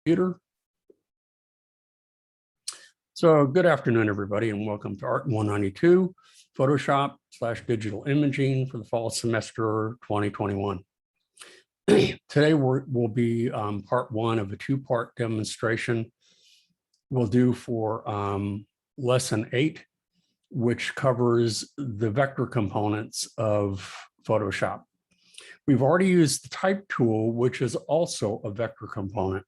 Computer. So good afternoon, everybody, and welcome to Art 192, Photoshop / digital imaging for the fall semester 2021. Today will be part one of a two-part demonstration we'll do for lesson 8, which covers the vector components of Photoshop. We've already used the type tool, which is also a vector component.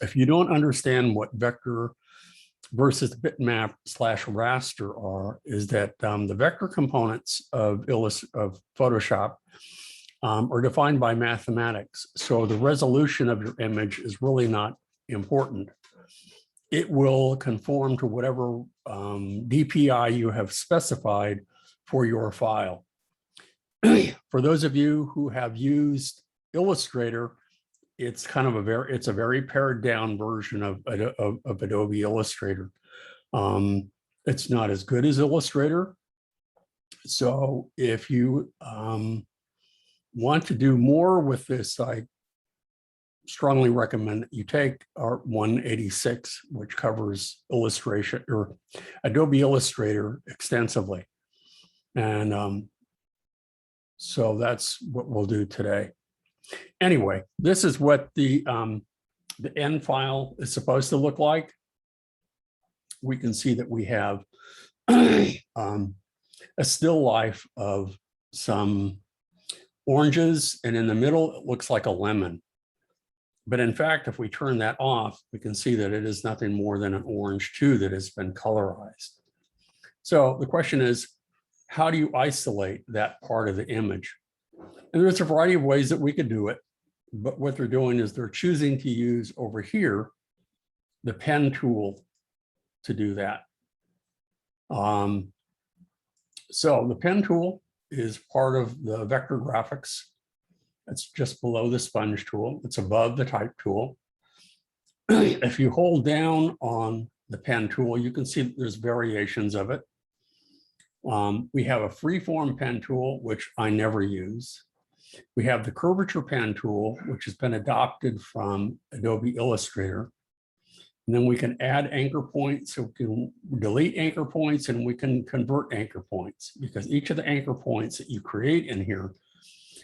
If you don't understand what vector versus bitmap / raster are, is that the vector components of Photoshop are defined by mathematics. So the resolution of your image is really not important. It will conform to whatever DPI you have specified for your file. For those of you who have used Illustrator, it's kind of a very pared down version of Adobe Illustrator. It's not as good as Illustrator. So if you want to do more with this, I strongly recommend that you take Art 186, which covers illustration or Adobe Illustrator extensively. And so that's what we'll do today. Anyway, this is what the end file is supposed to look like. We can see that we have a still life of some oranges, and in the middle, it looks like a lemon. But in fact, if we turn that off, we can see that it is nothing more than an orange too that has been colorized. So the question is, how do you isolate that part of the image? And there's a variety of ways that we could do it, but what they're doing is they're choosing to use over here the pen tool to do that. So the pen tool is part of the vector graphics. It's just below the sponge tool. It's above the type tool. If you hold down on the pen tool, you can see that there's variations of it. We have a freeform pen tool, which I never use. We have the curvature pen tool, which has been adopted from Adobe Illustrator. And then we can add anchor points, so we can delete anchor points, and we can convert anchor points, because each of the anchor points that you create in here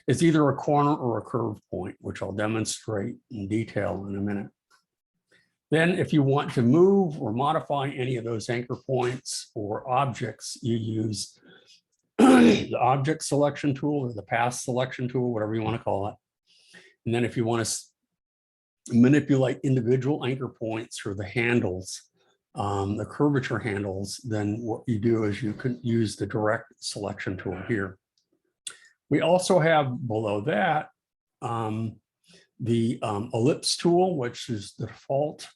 is either a corner or a curve point, which I'll demonstrate in detail in a minute. Then if you want to move or modify any of those anchor points or objects, you use the object selection tool or the path selection tool, whatever you want to call it. And then if you want to manipulate individual anchor points or the handles, the curvature handles, then what you do is you can use the direct selection tool here. We also have below that the ellipse tool, which is the default,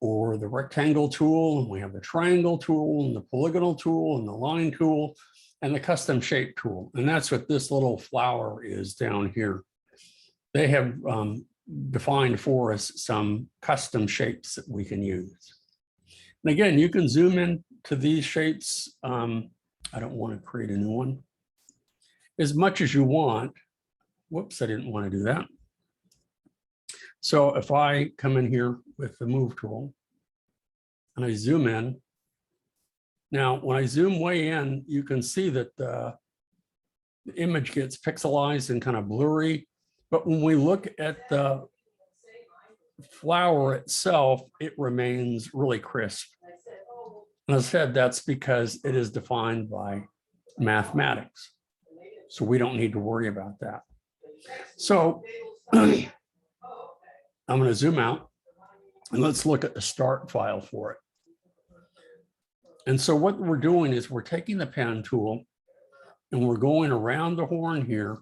or the rectangle tool, and we have the triangle tool and the polygonal tool and the line tool and the custom shape tool. And that's what this little flower is down here. They have defined for us some custom shapes that we can use. And again, you can zoom in to these shapes. I don't want to create a new one. As much as you want. Whoops, I didn't want to do that. So if I come in here with the move tool and I zoom in, now when I zoom way in, you can see that the image gets pixelized and kind of blurry. But when we look at the flower itself, it remains really crisp. And as I said, that's because it is defined by mathematics. So we don't need to worry about that. So I'm going to zoom out and let's look at the start file for it. And so what we're doing is we're taking the pen tool and we're going around the horn here.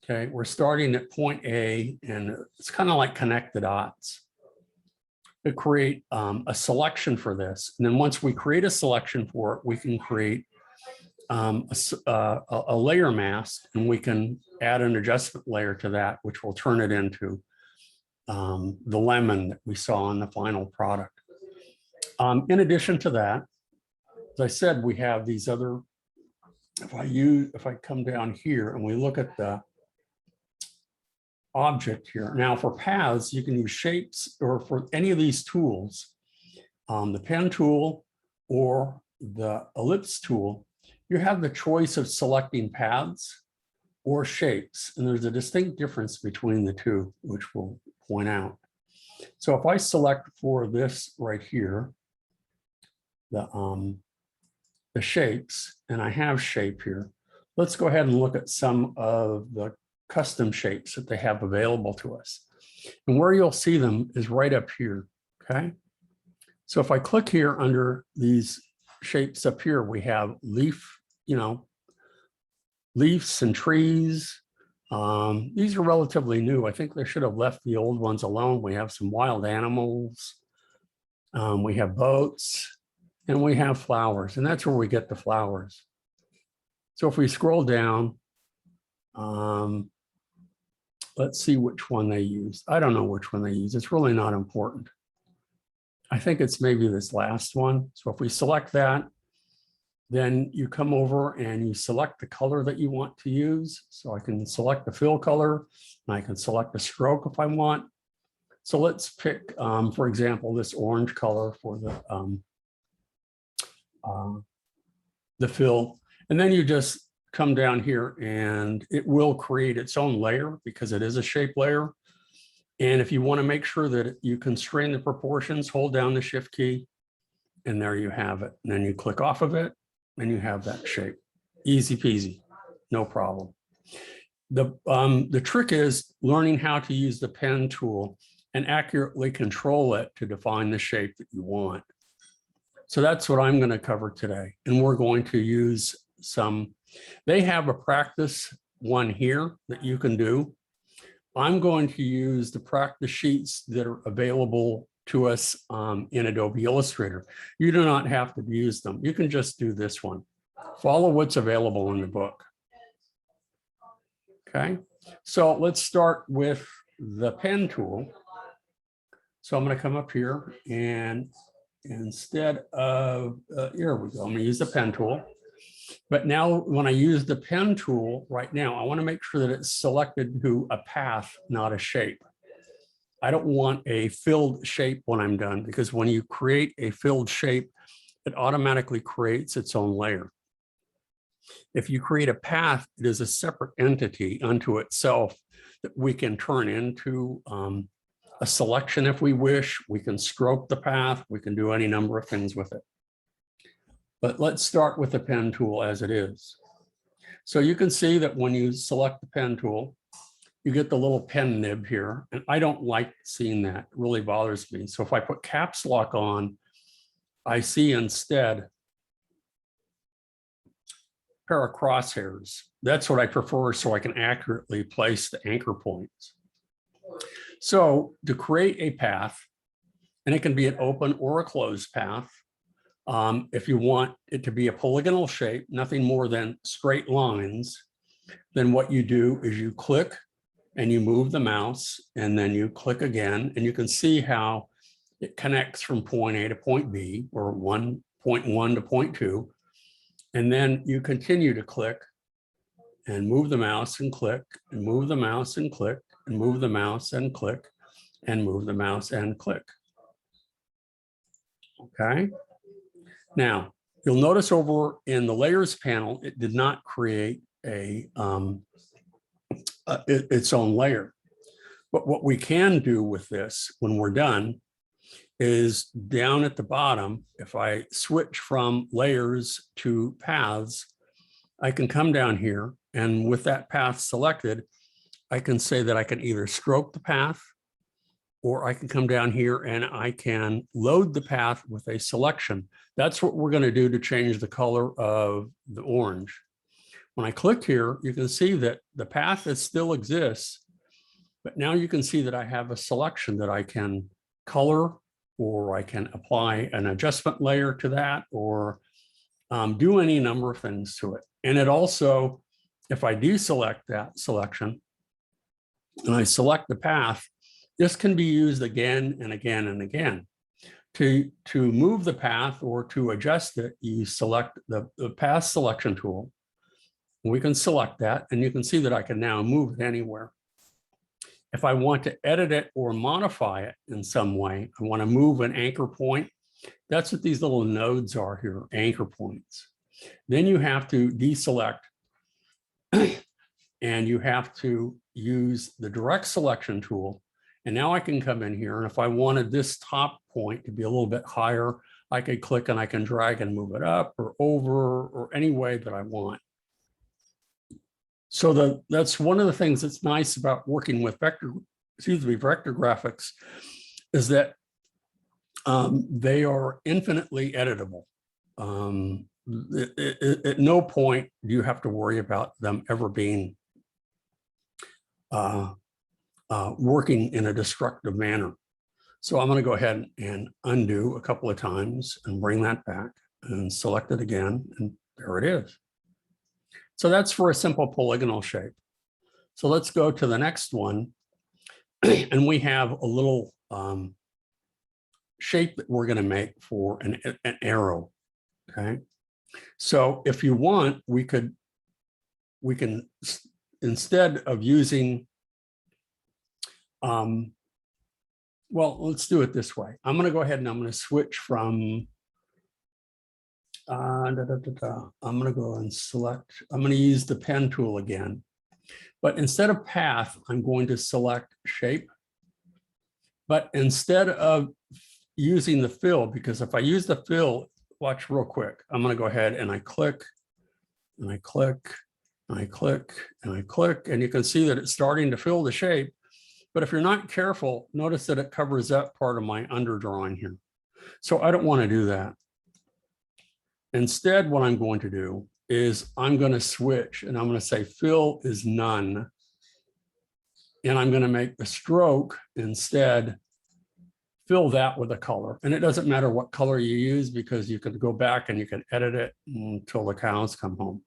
Okay, we're starting at point A, and it's kind of like connect the dots to create a selection for this. And then once we create a selection for it, we can create a layer mask, and we can add an adjustment layer to that, which will turn it into the lemon that we saw in the final product. In addition to that, as I said, we have these other, if I come down here and we look at the object here. Now for paths, you can use shapes, or for any of these tools, the pen tool or the ellipse tool, you have the choice of selecting paths or shapes. And there's a distinct difference between the two, which we'll point out. So if I select for this right here, the shapes, and I have shape here, let's go ahead and look at some of the custom shapes that they have available to us. And where you'll see them is right up here, okay? So if I click here under these shapes up here, we have leaf, leaves and trees. These are relatively new. I think they should have left the old ones alone. We have some wild animals. We have boats, and we have flowers, and that's where we get the flowers. So if we scroll down, let's see which one they use. I don't know which one they use. It's really not important. I think it's maybe this last one. So if we select that, then you come over and you select the color that you want to use. So I can select the fill color, and I can select the stroke if I want. So let's pick, for example, this orange color for the fill. And then you just come down here and it will create its own layer because it is a shape layer. And if you want to make sure that you constrain the proportions, hold down the Shift key, and there you have it. And then you click off of it, and you have that shape. Easy peasy, no problem. The trick is learning how to use the pen tool and accurately control it to define the shape that you want. So that's what I'm going to cover today. And we're going to use they have a practice one here that you can do. I'm going to use the practice sheets that are available to us in Adobe Illustrator. You do not have to use them. You can just do this one. Follow what's available in the book. Okay, so let's start with the pen tool. So I'm going to come up here, and instead of, here we go, I'm going to use the pen tool. But now when I use the pen tool right now, I want to make sure that it's selected to a path, not a shape. I don't want a filled shape when I'm done, because when you create a filled shape, it automatically creates its own layer. If you create a path, it is a separate entity unto itself that we can turn into a selection if we wish. We can stroke the path. We can do any number of things with it. But let's start with the pen tool as it is. So you can see that when you select the pen tool, you get the little pen nib here. And I don't like seeing that. It really bothers me. So if I put caps lock on, I see instead a pair of crosshairs. That's what I prefer, so I can accurately place the anchor points. So to create a path, and it can be an open or a closed path, if you want it to be a polygonal shape, nothing more than straight lines, then what you do is you click and you move the mouse, and then you click again, and you can see how it connects from point A to point B, or 1.1 to point 2. And then you continue to click and move the mouse and click and move the mouse and click and move the mouse and click and move the mouse and click. Okay. Now, you'll notice over in the layers panel, it did not create its own layer. But what we can do with this when we're done is down at the bottom, if I switch from layers to paths, I can come down here, and with that path selected, I can say that I can either stroke the path, or I can come down here and I can load the path with a selection. That's what we're going to do to change the color of the orange. When I click here, you can see that the path still exists, but now you can see that I have a selection that I can color, or I can apply an adjustment layer to that, or do any number of things to it. And it also, if I deselect that selection and I select the path, this can be used again and again and again. To move the path or to adjust it, you select the path selection tool. We can select that, and you can see that I can now move it anywhere. If I want to edit it or modify it in some way, I want to move an anchor point. That's what these little nodes are here, anchor points. Then you have to deselect and you have to use the direct selection tool. And now I can come in here, and if I wanted this top point to be a little bit higher, I could click and I can drag and move it up or over or any way that I want. So that's one of the things that's nice about working with vector graphics is that they are infinitely editable. At no point do you have to worry about them ever being working in a destructive manner. So I'm going to go ahead and undo a couple of times and bring that back and select it again, and there it is. So that's for a simple polygonal shape. So let's go to the next one, and we have a little shape that we're going to make for an arrow. Okay, so if you want, we can, instead of using well, let's do it this way. I'm going to go ahead and I'm going to switch from, I'm going to go and select, I'm going to use the pen tool again. But instead of path, I'm going to select shape. But instead of using the fill, because if I use the fill, watch real quick, I'm going to go ahead and I click, and I click, and I click, and I click, and you can see that it's starting to fill the shape. But if you're not careful, notice that it covers up part of my underdrawing here. So I don't want to do that. Instead, what I'm going to do is I'm going to switch and I'm going to say fill is none. And I'm going to make the stroke instead fill that with a color. And it doesn't matter what color you use because you can go back and you can edit it until the cows come home.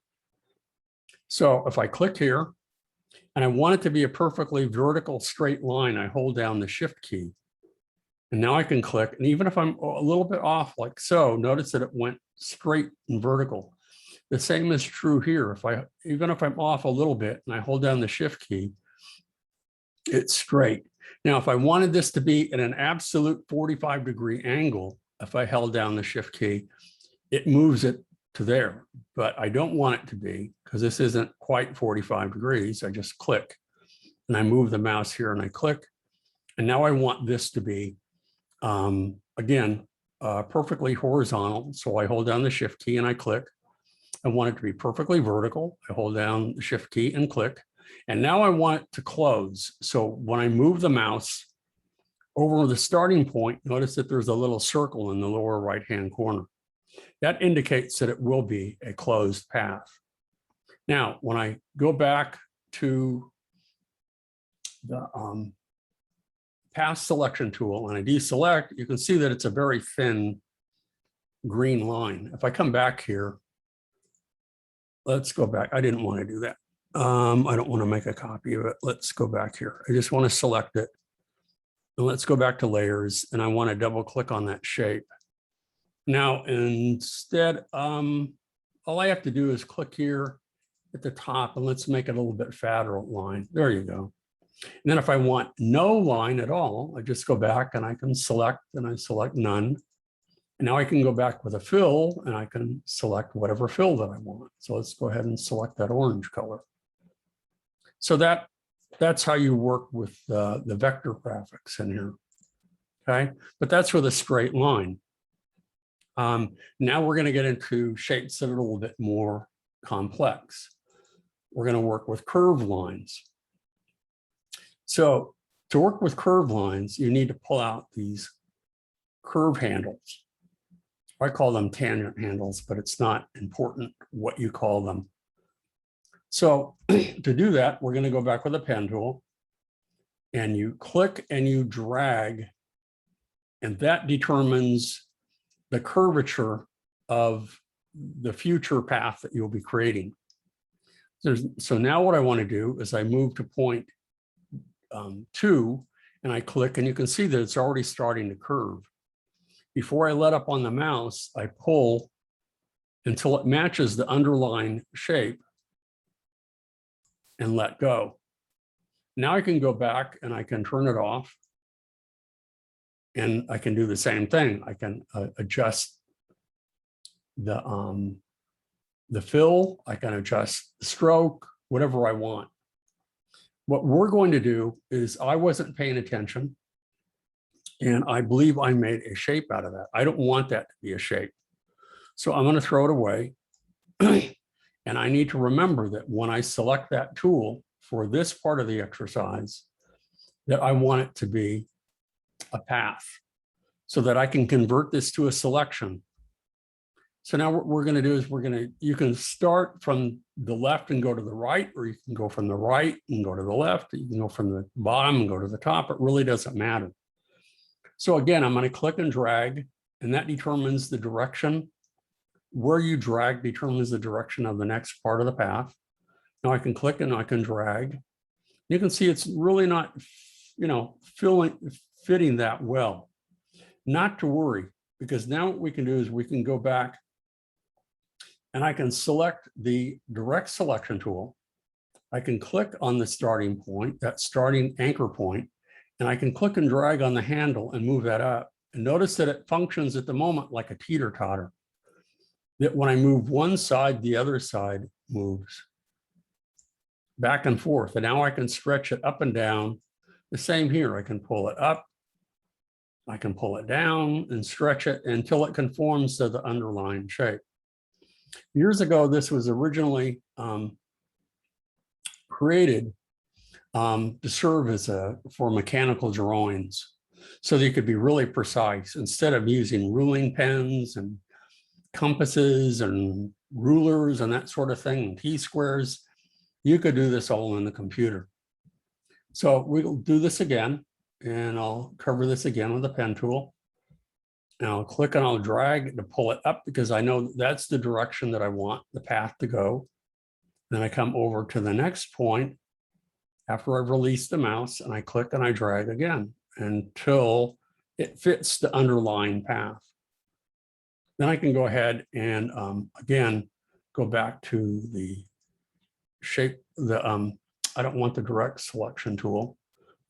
So if I click here, and I want it to be a perfectly vertical straight line, I hold down the shift key. And now I can click, and even if I'm a little bit off like so, notice that it went straight and vertical. The same is true here. Even if I'm off a little bit and I hold down the shift key, it's straight. Now, if I wanted this to be at an absolute 45-degree angle, if I held down the shift key, it moves it to there, but I don't want it to be because this isn't quite 45 degrees. I just click and I move the mouse here and I click. And now I want this to be, again, perfectly horizontal. So I hold down the shift key and I click. I want it to be perfectly vertical. I hold down the shift key and click. And now I want it to close. So when I move the mouse over the starting point, notice that there's a little circle in the lower right-hand corner. That indicates that it will be a closed path. Now, when I go back to the path selection tool and I deselect, you can see that it's a very thin green line. If I come back here, let's go back. I didn't want to do that. I don't want to make a copy of it. Let's go back here. I just want to select it. And let's go back to layers, and I want to double click on that shape. Now, instead, all I have to do is click here at the top, and let's make it a little bit fatter line. There you go. And then if I want no line at all, I just go back and I can select, and I select none. And now I can go back with a fill, and I can select whatever fill that I want. So let's go ahead and select that orange color. So that's how you work with the vector graphics in here. Okay, but that's with a straight line. Now we're going to get into shapes that are a little bit more complex. We're going to work with curved lines. So to work with curved lines, you need to pull out these curve handles. I call them tangent handles, but it's not important what you call them. So to do that, we're going to go back with a pen tool, and you click and you drag, and that determines the curvature of the future path that you'll be creating. So now what I want to do is I move to point 2 and I click, and you can see that it's already starting to curve. Before I let up on the mouse, I pull until it matches the underlying shape and let go. Now I can go back and I can turn it off. And I can do the same thing. I can adjust the fill. I can adjust the stroke, whatever I want. What we're going to do is, I wasn't paying attention, and I believe I made a shape out of that. I don't want that to be a shape. So I'm going to throw it away. And I need to remember that when I select that tool for this part of the exercise, that I want it to be a path so that I can convert this to a selection. So now what we're going to do is you can start from the left and go to the right, or you can go from the right and go to the left. You can go from the bottom and go to the top. It really doesn't matter. So again, I'm going to click and drag, and that determines the direction. Where you drag determines the direction of the next part of the path. Now I can click and I can drag. You can see it's really not, fitting that well. Not to worry, because now what we can do is we can go back and I can select the direct selection tool. I can click on the starting point, that starting anchor point, and I can click and drag on the handle and move that up. And notice that it functions at the moment like a teeter-totter. That when I move one side, the other side moves back and forth. And now I can stretch it up and down. The same here, I can pull it up, I can pull it down and stretch it until it conforms to the underlying shape. Years ago, this was originally created to serve as for mechanical drawings, so that you could be really precise. Instead of using ruling pens and compasses and rulers and that sort of thing, and T-squares, you could do this all in the computer. So we'll do this again, and I'll cover this again with the pen tool. And I'll click and I'll drag to pull it up, because I know that's the direction that I want the path to go. Then I come over to the next point after I've released the mouse, and I click and I drag again until it fits the underlying path. Then I can go ahead and again, go back to the shape. I don't want the direct selection tool.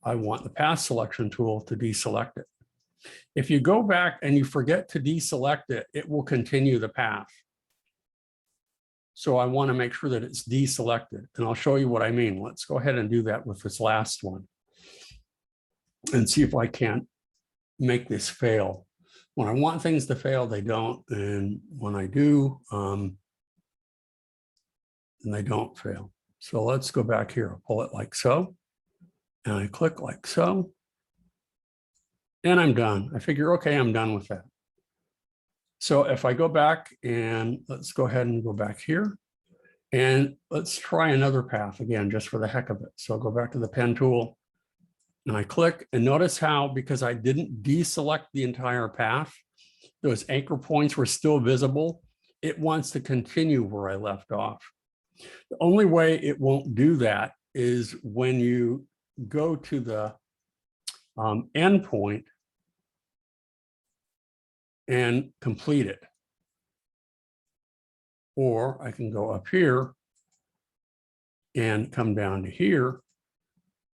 I want the path selection tool to deselect it. If you go back and you forget to deselect it, it will continue the path. So I want to make sure that it's deselected, and I'll show you what I mean. Let's go ahead and do that with this last one and see if I can't make this fail. When I want things to fail, they don't. And when I do, then they don't fail. So let's go back here. I'll pull it like so, and I click like so, and I'm done. I figure, okay, I'm done with that. So if I go back, and let's go ahead and go back here, and let's try another path again, just for the heck of it. So I'll go back to the pen tool, and I click, and notice how, because I didn't deselect the entire path, those anchor points were still visible. It wants to continue where I left off. The only way it won't do that is when you go to the end point and complete it. Or I can go up here and come down to here,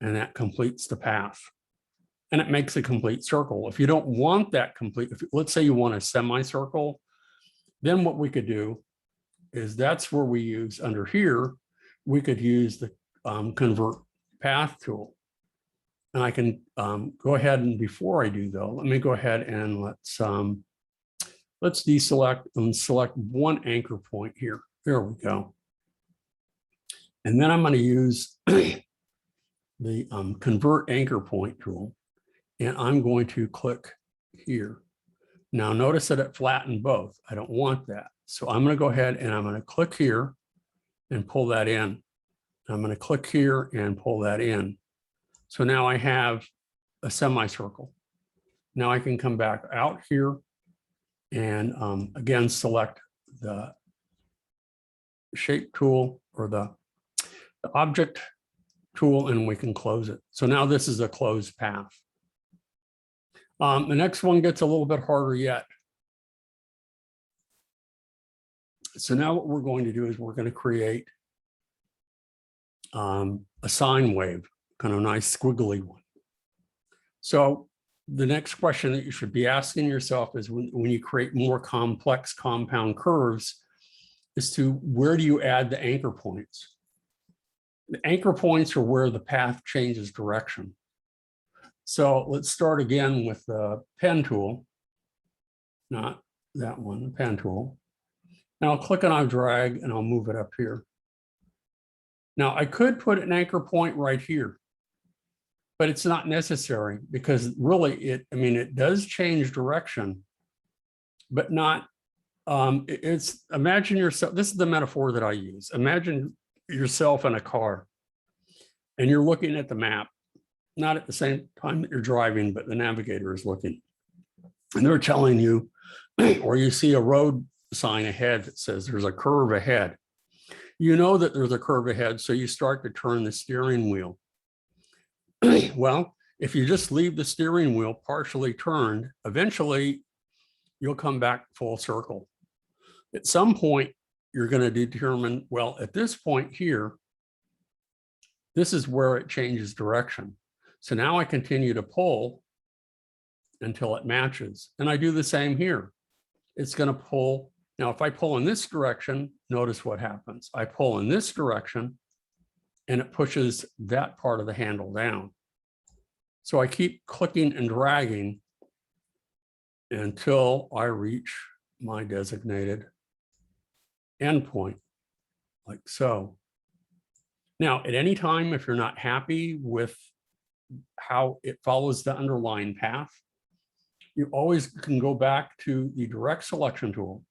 and that completes the path. And it makes a complete circle. If you don't want that complete, let's say you want a semicircle, then what we could do is, that's where we use under here, we could use the convert path tool. And I can go ahead, and before I do though, let me go ahead and let's deselect and select one anchor point here. There we go. And then I'm going to use the convert anchor point tool, and I'm going to click here. Now notice that it flattened both. I don't want that. So I'm going to go ahead and I'm going to click here and pull that in. I'm going to click here and pull that in. So now I have a semicircle. Now I can come back out here and again, select the shape tool, or the object tool, and we can close it. So now this is a closed path. The next one gets a little bit harder yet. So now what we're going to do is we're going to create a sine wave. kind of nice squiggly one. So the next question that you should be asking yourself is when you create more complex compound curves is to where do you add the anchor points? The anchor points are where the path changes direction. So let's start again with the pen tool, not that one, the pen tool. Now I'll click and I'll drag and I'll move it up here. Now I could put an anchor point right here, but it's not necessary because really it does change direction, but not, imagine yourself, this is the metaphor that I use. Imagine yourself in a car and you're looking at the map, not at the same time that you're driving, but the navigator is looking. And they're telling you, or you see a road sign ahead that says there's a curve ahead. You know that there's a curve ahead, so you start to turn the steering wheel. Well, if you just leave the steering wheel partially turned, eventually you'll come back full circle. At some point, you're going to determine, well, at this point here, this is where it changes direction. So now I continue to pull until it matches. And I do the same here. It's going to pull. Now, if I pull in this direction, notice what happens. I pull in this direction and it pushes that part of the handle down. So I keep clicking and dragging until I reach my designated endpoint, like so. Now, at any time, if you're not happy with how it follows the underlying path, you always can go back to the direct selection tool,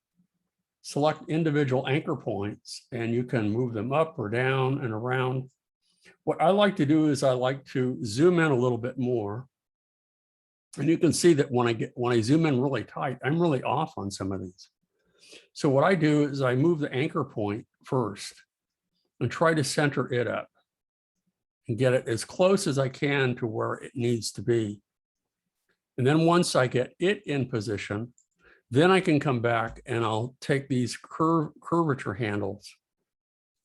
select individual anchor points, and you can move them up or down and around. What I like to do is I like to zoom in a little bit more. And you can see that when I zoom in really tight, I'm really off on some of these. So what I do is I move the anchor point first and try to center it up and get it as close as I can to where it needs to be. And then once I get it in position, then I can come back and I'll take these curvature handles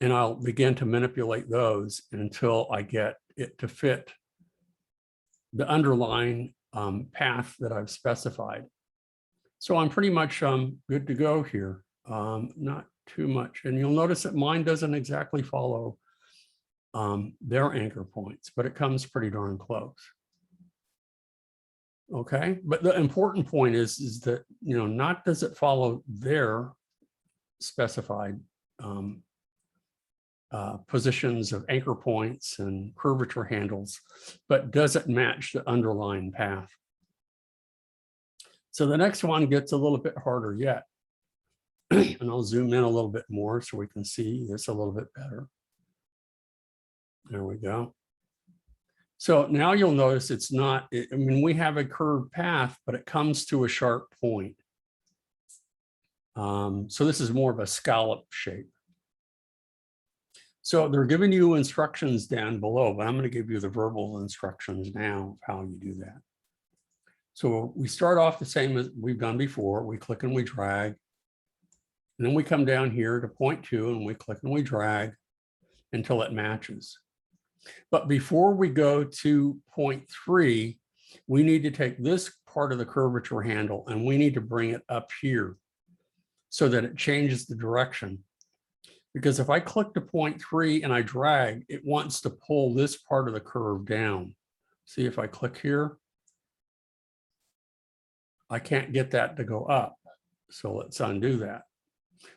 and I'll begin to manipulate those until I get it to fit the underlying path that I've specified. So I'm pretty much good to go here, not too much. And you'll notice that mine doesn't exactly follow their anchor points, but it comes pretty darn close. Okay, but the important point is that, not does it follow their specified positions of anchor points and curvature handles, but does it match the underlying path? So the next one gets a little bit harder yet. And I'll zoom in a little bit more so we can see this a little bit better. There we go. So now you'll notice it's not, we have a curved path, but it comes to a sharp point. So this is more of a scallop shape. So they're giving you instructions down below, but I'm going to give you the verbal instructions now of how you do that. So we start off the same as we've done before. We click and we drag. And then we come down here to point 2 and we click and we drag until it matches. But before we go to point 3, we need to take this part of the curvature handle and we need to bring it up here so that it changes the direction. Because if I click to point 3 and I drag, it wants to pull this part of the curve down. See, if I click here, I can't get that to go up. So let's undo that.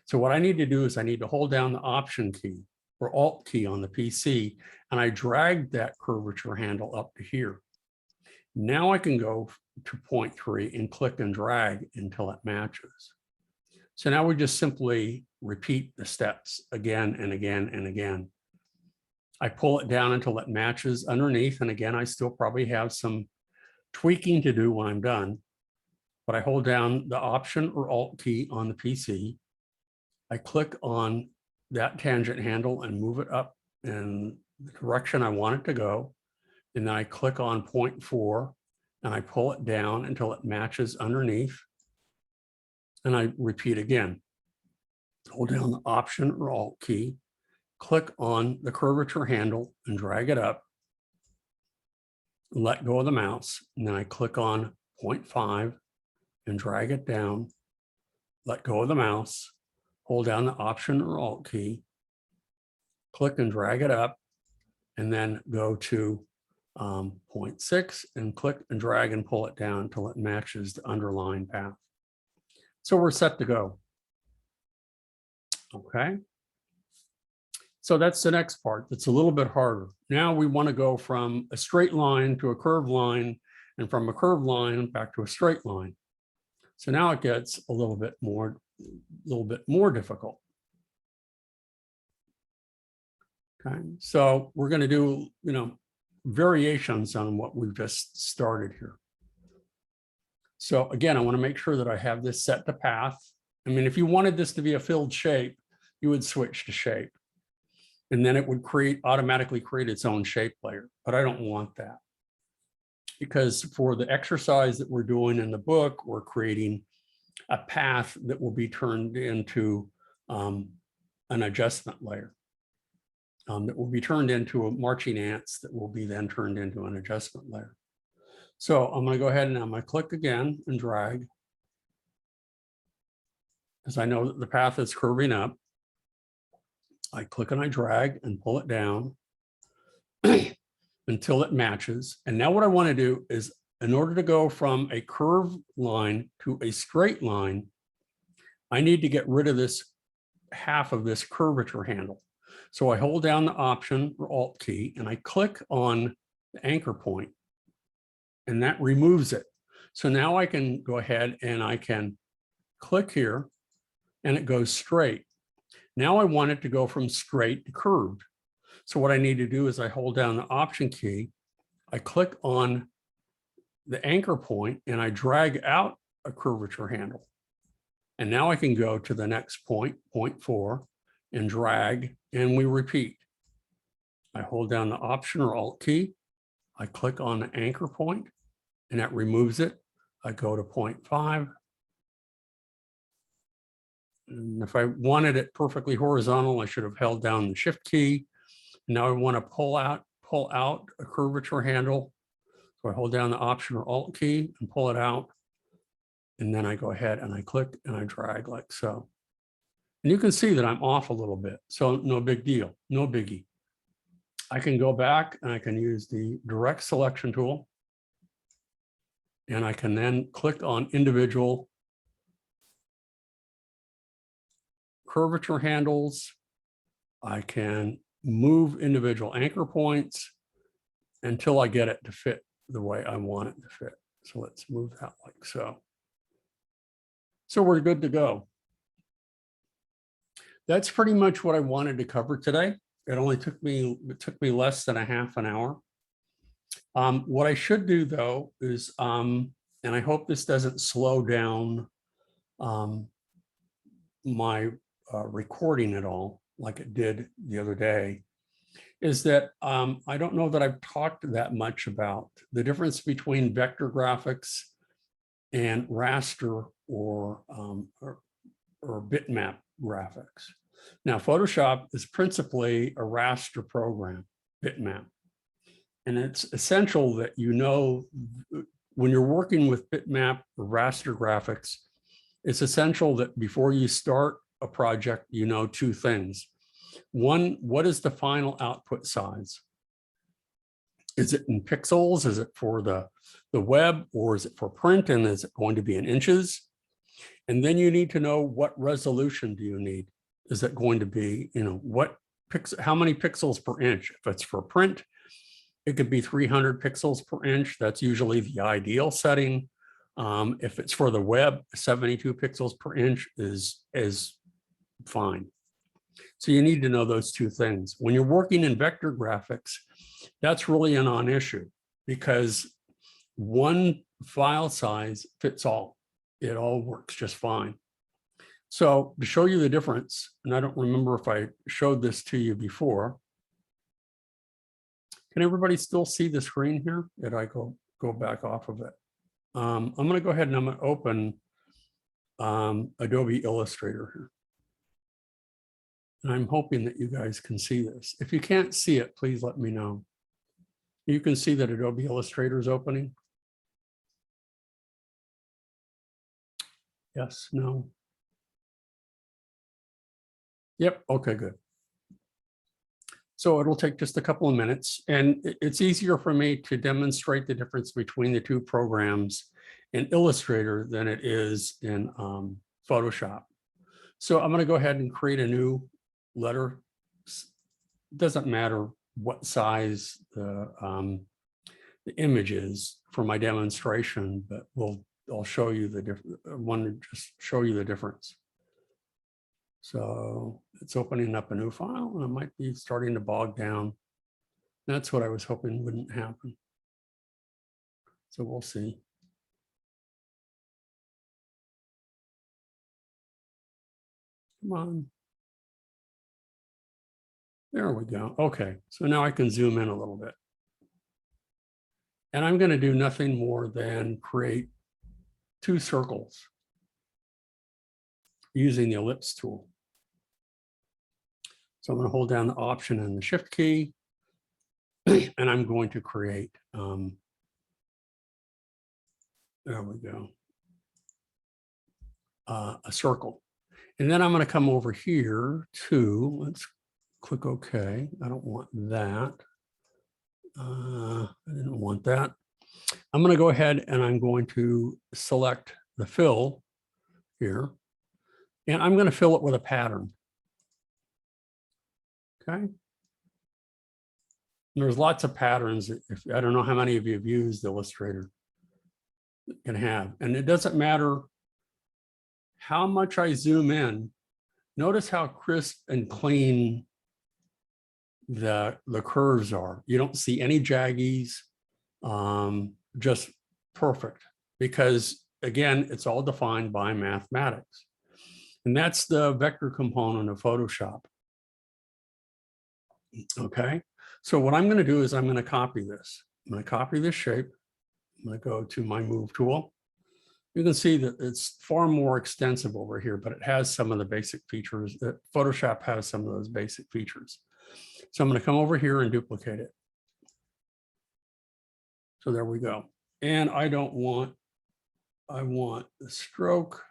So what I need to do is I need to hold down the Option key or Alt key on the PC, and I drag that curvature handle up to here. Now I can go to point 3 and click and drag until it matches. So now we just simply repeat the steps again and again and again. I pull it down until it matches underneath. And again, I still probably have some tweaking to do when I'm done, but I hold down the Option or Alt key on the PC. I click on that tangent handle and move it up in the direction I want it to go. And then I click on point 4 and I pull it down until it matches underneath. And I repeat again. Hold down the Option or Alt key, click on the curvature handle and drag it up. let go of the mouse, and then I click on 0.5 and drag it down, let go of the mouse, hold down the Option or Alt key, click and drag it up, and then go to 0.6 and click and drag and pull it down until it matches the underlying path. So we're set to go. Okay. So that's the next part. That's a little bit harder. Now we want to go from a straight line to a curved line, and from a curved line back to a straight line. So now it gets a little bit more difficult. Okay, so we're going to do, variations on what we've just started here. So again, I want to make sure that I have this set to path. I mean, if you wanted this to be a filled shape, you would switch to shape, and then it would automatically create its own shape layer. But I don't want that, because for the exercise that we're doing in the book, we're creating a path that will be turned into an adjustment layer. That will be turned into a marching ants that will be then turned into an adjustment layer. So I'm going to go ahead and I'm going to click again and drag, because I know that the path is curving up. I click and I drag and pull it down until it matches. And now what I want to do is, in order to go from a curved line to a straight line, I need to get rid of this half of this curvature handle. So I hold down the Option or Alt key and I click on the anchor point, and that removes it. So now I can go ahead and I can click here and it goes straight. Now I want it to go from straight to curved. So what I need to do is I hold down the Option key, I click on the anchor point, and I drag out a curvature handle. And now I can go to the next point, 0.4, and drag, and we repeat. I hold down the Option or Alt key, I click on the anchor point, and that removes it. I go to 0.5. And if I wanted it perfectly horizontal, I should have held down the Shift key. Now I want to pull out a curvature handle. So I hold down the Option or Alt key and pull it out. And then I go ahead and I click and I drag like so. And you can see that I'm off a little bit. So no big deal, no biggie. I can go back and I can use the Direct Selection tool. And I can then click on individual curvature handles. I can move individual anchor points until I get it to fit the way I want it to fit. So let's move that like so. So we're good to go. That's pretty much what I wanted to cover today. It took me less than a half an hour. What I should do though is, and I hope this doesn't slow down my recording at all, like it did the other day, is that I don't know that I've talked that much about the difference between vector graphics and raster or bitmap graphics. Now, Photoshop is principally a raster program, bitmap. And it's essential that you know, when you're working with bitmap or raster graphics, it's essential that before you start a project, you know two things. One, what is the final output size? Is it in pixels? Is it for the web, or is it for print? And is it going to be in inches? And then you need to know, what resolution do you need? Is it going to be, how many pixels per inch? If it's for print, it could be 300 pixels per inch. That's usually the ideal setting. If it's for the web, 72 pixels per inch is fine. So you need to know those two things. When you're working in vector graphics, that's really a non-issue, because one file size fits all. It all works just fine. So to show you the difference, and I don't remember if I showed this to you before. Can everybody still see the screen here? Did I go back off of it? I'm going to go ahead and I'm going to open Adobe Illustrator here. And I'm hoping that you guys can see this. If you can't see it, please let me know. You can see that Adobe Illustrator is opening. Yes, no. Yep, okay, good. So it'll take just a couple of minutes, and it's easier for me to demonstrate the difference between the two programs in Illustrator than it is in Photoshop. So I'm going to go ahead and create a new letter. It doesn't matter what size the image is for my demonstration, but I'll show you the difference. I want to just show you the difference. So it's opening up a new file, and it might be starting to bog down. That's what I was hoping wouldn't happen. So we'll see. Come on. There we go. Okay, so now I can zoom in a little bit. And I'm going to do nothing more than create two circles using the ellipse tool. So I'm going to hold down the Option and the Shift key, and I'm going to create, there we go, a circle. And then I'm going to come over here to, let's click OK. I don't want that. I didn't want that. I'm going to go ahead and I'm going to select the fill here, and I'm going to fill it with a pattern. Okay. And there's lots of patterns. I don't know how many of you have used Illustrator can have, and it doesn't matter how much I zoom in. Notice how crisp and clean the curves are. You don't see any jaggies, just perfect, because again, it's all defined by mathematics. And that's the vector component of Photoshop. Okay, so what I'm going to do is I'm going to copy this. I'm going to copy this shape. I'm going to go to my move tool. You can see that it's far more extensive over here, but it has some of the basic features that Photoshop has, some of those basic features. So I'm going to come over here and duplicate it. So there we go. And I want the stroke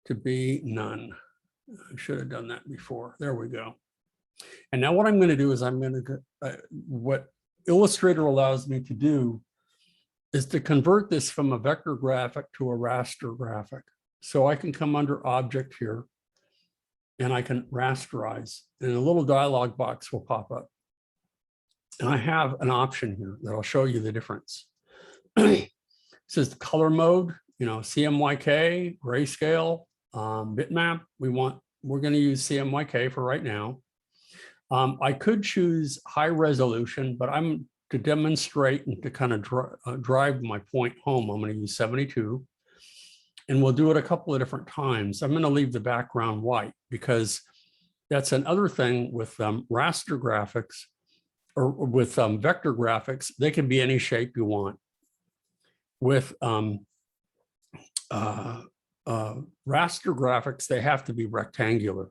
to be none. I should have done that before. There we go. And now what I'm going to do is I'm going to, what Illustrator allows me to do is to convert this from a vector graphic to a raster graphic. So I can come under Object here, and I can rasterize, and a little dialog box will pop up. And I have an option here that I'll show you the difference. It says color mode, CMYK, grayscale, bitmap. We're going to use CMYK for right now. I could choose high resolution, but to demonstrate and to kind of drive my point home, I'm going to use 72. And we'll do it a couple of different times. I'm going to leave the background white, because that's another thing with raster graphics, or with vector graphics. They can be any shape you want. With raster graphics, they have to be rectangular.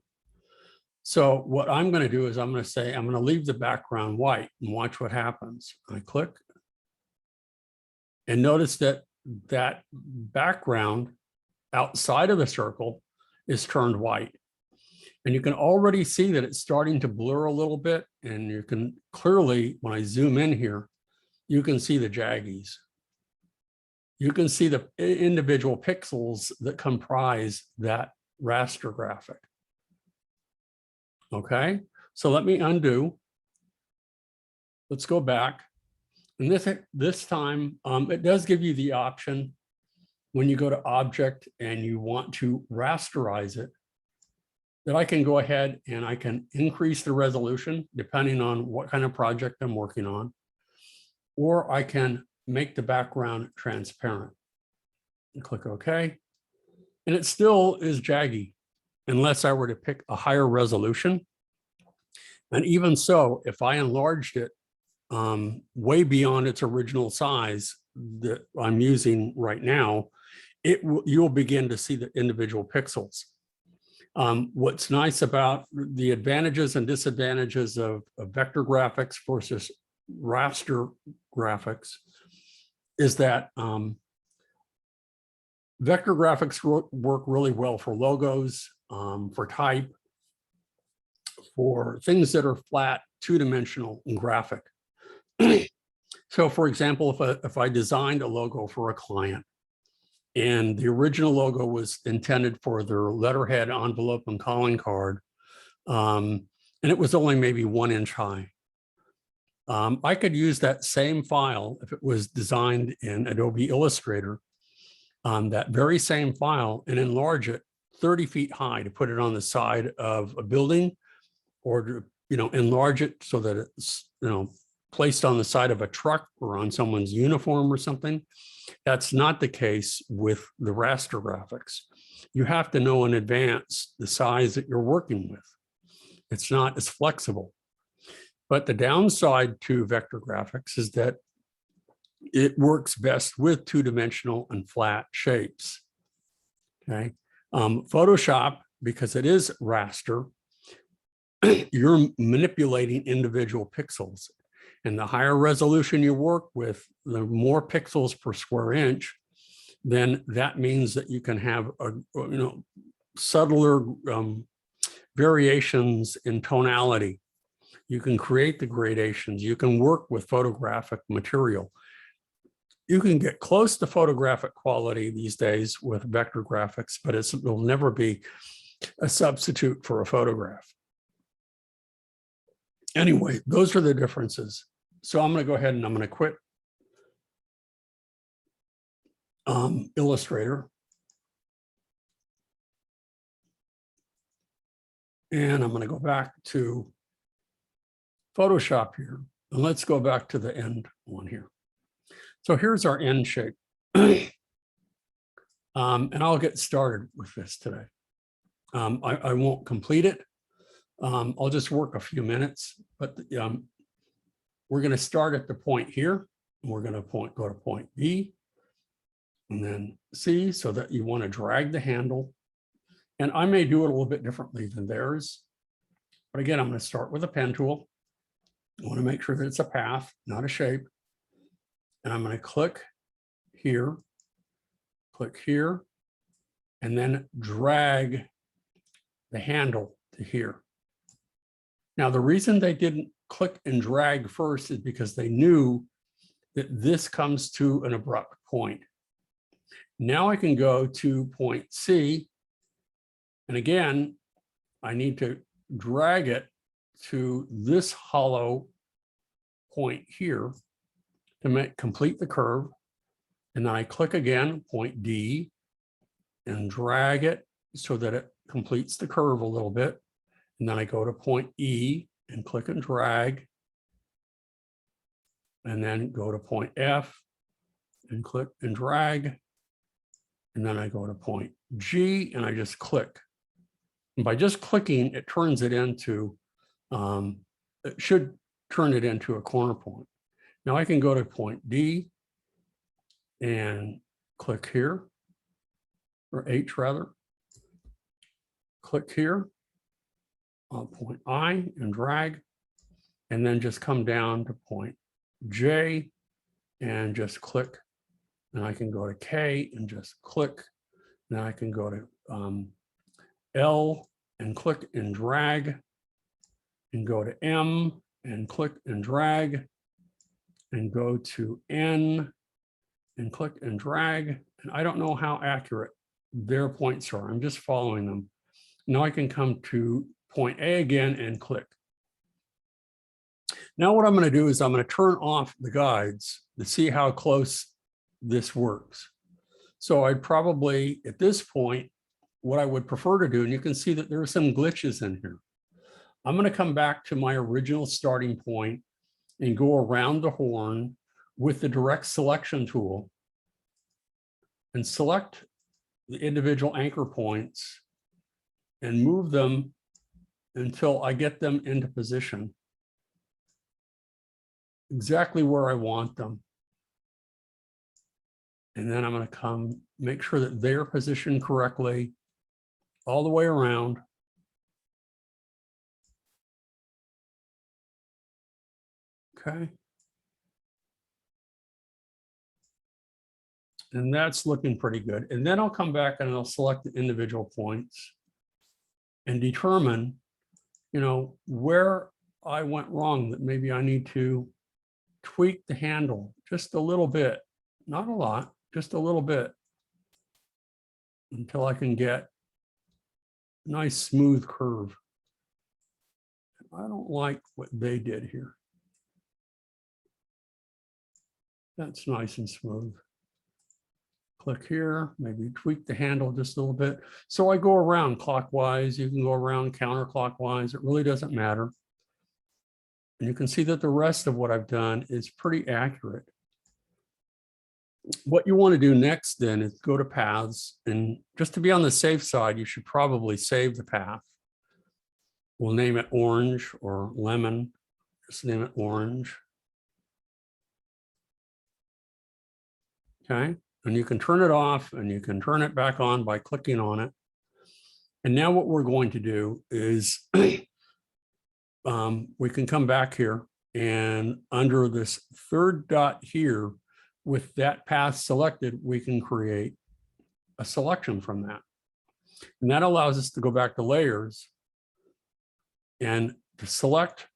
So what I'm going to do is I'm going to leave the background white and watch what happens. I click, and notice that that background outside of the circle is turned white. And you can already see that it's starting to blur a little bit. And you can clearly, when I zoom in here, you can see the jaggies. You can see the individual pixels that comprise that raster graphic. Okay, so let me undo. Let's go back. And this time, it does give you the option when you go to Object and you want to rasterize it, that I can go ahead and I can increase the resolution depending on what kind of project I'm working on, or I can make the background transparent. And click OK. And it still is jaggy unless I were to pick a higher resolution. And even so, if I enlarged it way beyond its original size that I'm using right now, you'll begin to see the individual pixels. What's nice about the advantages and disadvantages of vector graphics versus raster graphics is that vector graphics work really well for logos, for type, for things that are flat, two-dimensional and graphic. So for example, if I designed a logo for a client and the original logo was intended for their letterhead, envelope, and calling card, and it was only maybe 1 inch high, I could use that same file if it was designed in Adobe Illustrator, that very same file, and enlarge it 30 feet high to put it on the side of a building, or to, enlarge it so that it's, placed on the side of a truck or on someone's uniform or something. That's not the case with the raster graphics. You have to know in advance the size that you're working with. It's not as flexible. But the downside to vector graphics is that it works best with two-dimensional and flat shapes. Okay. Photoshop, because it is raster, you're manipulating individual pixels. And the higher resolution you work with, the more pixels per square inch, then that means that you can have subtler variations in tonality. You can create the gradations. You can work with photographic material. You can get close to photographic quality these days with vector graphics, but it will never be a substitute for a photograph. Anyway, those are the differences. So I'm going to go ahead and I'm going to quit Illustrator. And I'm going to go back to Photoshop here. And let's go back to the end one here. So here's our end shape. And I'll get started with this today. I won't complete it. I'll just work a few minutes, but we're going to start at the point here. And we're going to go to point B and then C, so that you want to drag the handle. And I may do it a little bit differently than theirs. But again, I'm going to start with a pen tool. I want to make sure that it's a path, not a shape. And I'm going to click here, and then drag the handle to here. Now, the reason they didn't click and drag first is because they knew that this comes to an abrupt point. Now I can go to point C. And again, I need to drag it to this hollow point here to complete the curve. And then I click again, point D, and drag it so that it completes the curve a little bit. And then I go to point E and click and drag. And then go to point F and click and drag. And then I go to point G and I just click. And by just clicking, it turns it into, it should turn it into a corner point. Now I can go to point D and click here, or H rather. Click here on point I and drag, and then just come down to point J and just click. And I can go to K and just click. Then I can go to L and click and drag, and go to M and click and drag, and go to N and click and drag. And I don't know how accurate their points are. I'm just following them. Now I can come to point A again and click. Now what I'm going to do is I'm going to turn off the guides to see how close this works. So I'd probably, at this point, what I would prefer to do, and you can see that there are some glitches in here. I'm going to come back to my original starting point and go around the horn with the direct selection tool and select the individual anchor points and move them until I get them into position exactly where I want them. And then I'm going to come make sure that they're positioned correctly all the way around. Okay. And that's looking pretty good. And then I'll come back and I'll select the individual points and determine, where I went wrong, that maybe I need to tweak the handle just a little bit, not a lot, just a little bit, until I can get a nice smooth curve. I don't like what they did here. That's nice and smooth. Click here, maybe tweak the handle just a little bit. So I go around clockwise, you can go around counterclockwise, it really doesn't matter. And you can see that the rest of what I've done is pretty accurate. What you want to do next then is go to paths, and just to be on the safe side, you should probably save the path. We'll name it orange or lemon. Just name it orange. Okay, and you can turn it off and you can turn it back on by clicking on it. And now what we're going to do is we can come back here, and under this third dot here, with that path selected, we can create a selection from that. And that allows us to go back to layers and to select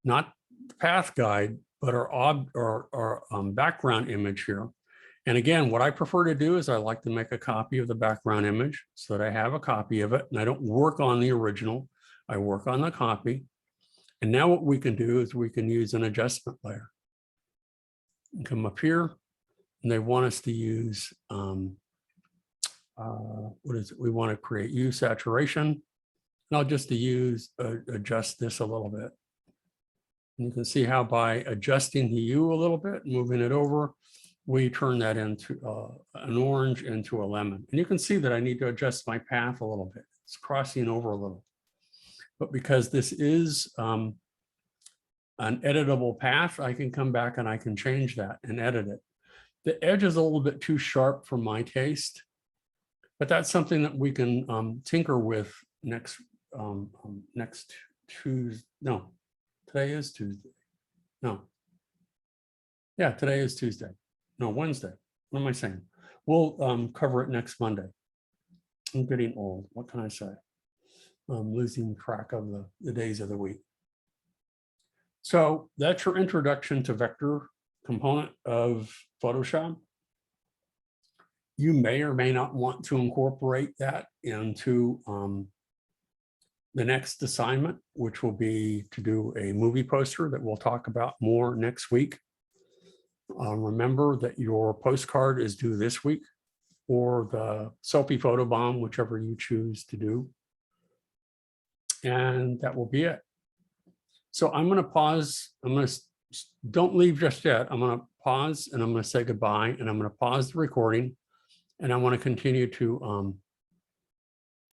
not the path guide, but our background image here. And again, what I prefer to do is I like to make a copy of the background image so that I have a copy of it, and I don't work on the original, I work on the copy. And now what we can do is we can use an adjustment layer. And come up here, and they want us to use, what is it? We want to create hue saturation. And I'll just adjust this a little bit. And you can see how by adjusting the hue a little bit, moving it over, we turn that into an orange into a lemon. And you can see that I need to adjust my path a little bit. It's crossing over a little. But because this is an editable path, I can come back and I can change that and edit it. The edge is a little bit too sharp for my taste, but that's something that we can tinker with next Tuesday. No, today is Tuesday. No. Yeah, today is Tuesday. No, Wednesday. What am I saying? We'll cover it next Monday. I'm getting old. What can I say? I'm losing track of the days of the week. So that's your introduction to vector component of Photoshop. You may or may not want to incorporate that into the next assignment, which will be to do a movie poster that we'll talk about more next week. Remember that your postcard is due this week, or the Soapy Photobomb, whichever you choose to do. And that will be it. So I'm going to pause. Don't leave just yet. I'm going to pause and I'm going to say goodbye, and I'm going to pause the recording, and I want to continue to